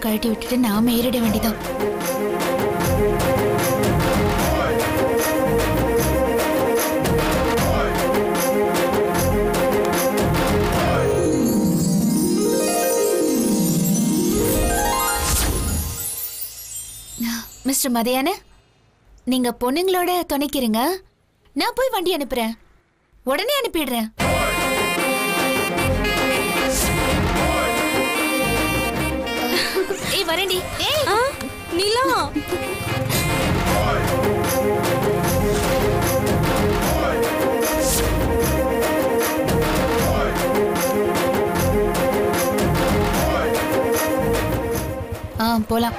கழட்டி விட்டுட்டு நாம ஏறிட வேண்டியதான். மிஸ்டர் மதியான, நீங்க பொண்ணுங்களோட துணைக்கிறீங்க. நான் போய் வண்டி அனுப்புறேன். உடனே அனுப்பிடுறேன். ஏய் வரேன்டி. ஏய் நிலா, போலாம்.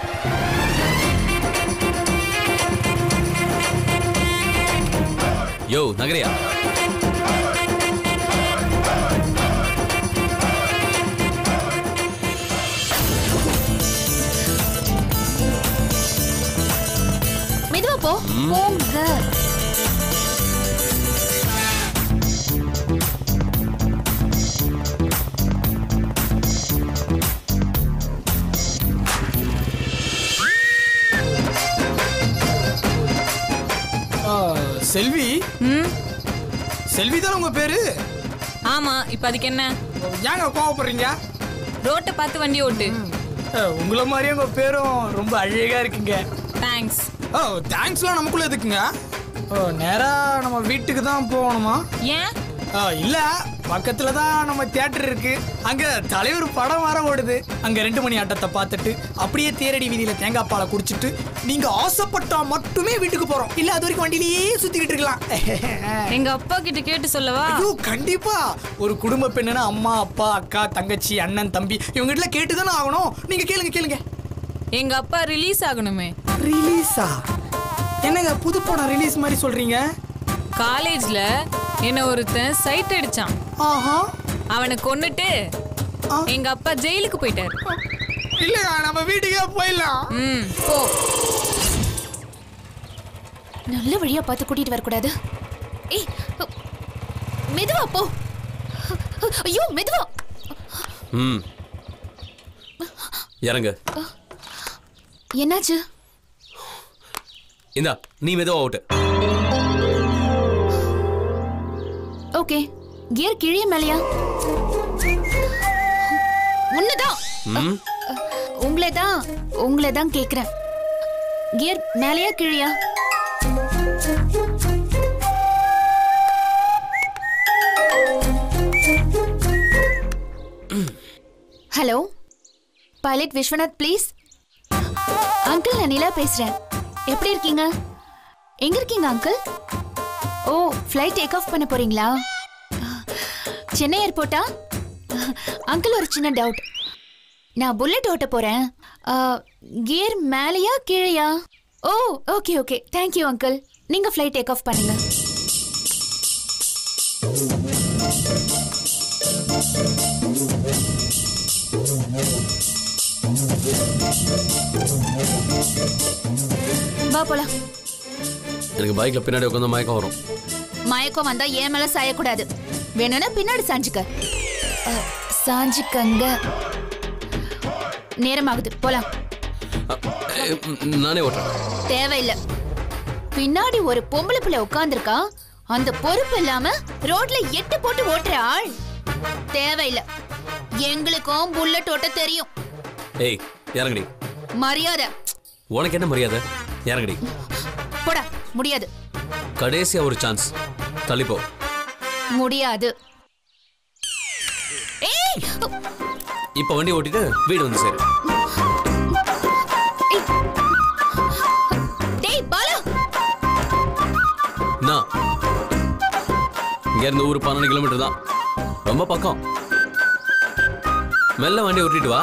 யோ நகரியா, மெதுவா போ. போங்க. செல்வி. செல்வி தான் உங்க பேரு? ஆமா. இப்ப அதுக்கு என்ன? ஏங்க கோவப்படுறீங்க? ரோட்டை பார்த்து வண்டி ஓட்டு. உங்களை மாதிரியே உங்க பேரும் ரொம்ப அழகா இருக்குங்க. தேங்க்ஸ். தேங்க்ஸ்லாம் நமக்குள்ள எதுக்குங்க? நேரா நம்ம வீட்டுக்கு தான் போகணுமா? ஏன்? இல்ல, பக்கத்துல தான் நம்ம தியேட்டர் இருக்கு. அங்க தலைவர் படம் வர ஓடுது. அங்க 2 மணி ஆட்டத்தை பார்த்துட்டு அப்படியே தேரடி வீதியில தேங்காய் பாலை குடிச்சிட்டு நீங்க ஆசைப்பட்டா மட்டுமே வீட்டுக்கு போறோம். இல்ல அது வரைக்கும் வண்டியிலேயே சுத்திக்கிட்டு இருக்கலாம். எங்க அப்பா கிட்ட கேட்டு சொல்லவா? ஐயோ கண்டிப்பா. ஒரு குடும்ப பெண்ணுன்னா அம்மா அப்பா அக்கா தங்கச்சி அண்ணன் தம்பி இவங்க கிட்ட கேட்டுதானே ஆகணும். நீங்க கேளுங்க கேளுங்க. எங்க அப்பா ரிலீஸ் ஆகணுமே. ரிலீஸா? என்னங்க புது படம் ரிலீஸ் மாதிரி சொல்றீங்க? காலேஜ்ல என்ன ஒருத்தன் சைட் அடிச்சான். அவனை கொன்னுட்டு எங்க அப்பா ஜெயிலுக்கு போயிட்டாரு. இல்ல நம்ம வீட்டுக்கே போயிடலாம். போ. நல்ல வழியா பார்த்து கூட்டிட்டு வரக்கூடாது. ஏய் மெதுவா போ. ஐயோ மெதுவா. இறங்க. என்னாச்சு? இந்தா நீ மெதுவா ஓட்டு. ஓகே. கியர் கீழே மேலையா? உன்னதான். உங்களை தான் கேக்குறேன். கியர் மேலையா கீழையா? Hello pilot Viswanath please. Uncle நான் நிலா பேசுறேன். எப்படி இருக்கீங்க? எங்க இருக்கீங்க அங்கிள்? ஓ ஃப்ளைட் டேக் ஆஃப் பண்ண போறீங்களா? சென்னை ஏர்போர்ட்டா? அங்கிள் ஒரு சின்ன டவுட். நான் புல்லட் ஓட்ட போறேன். கியர் மேலையா கீழையா? ஓ ஓகே ஓகே தேங்க்யூ அங்கிள். நீங்க ஃப்ளைட் டேக் ஆஃப் பண்ணுங்க. வா போலாம். எனக்கு பைக்ல பின்னாடி உட்காந்து மயக்கம் வரும். மயக்கம் வந்தா ஏன் மேல சாயக்கூடாது. வேணும்னா பின்னாடி சாஞ்சுக்க. சாஞ்சுக்கங்க. நேரமாகுது போலாம். நானே ஓட்டுறேன். தேவையில்லை. பின்னாடி ஒரு பொம்பளை பிள்ளை உட்கார்ந்துருக்கா. அந்த பொறுப்பு இல்லாம ரோட்ல 8 போட்டு ஓட்டுற ஆள் தேவையில்லை. எங்களுக்கும் புல்லட் ஓட்ட தெரியும். ஏய் இறங்கடி. மரியாதை. உனக்கு என்ன மரியாதை? இறங்கடி. போடா. முடியாது. கடைசியா ஒரு சான்ஸ். தள்ளிப்போ. முடியாது. இப்ப வண்டி ஓட்டிட்டு வீடு வந்து சேரு. டேய் பாலு. நான் இங்க இருந்து ஊரு 12 கிலோமீட்டர் தான். ரொம்ப பக்கம். மெல்ல வண்டி ஓட்டிட்டு வா.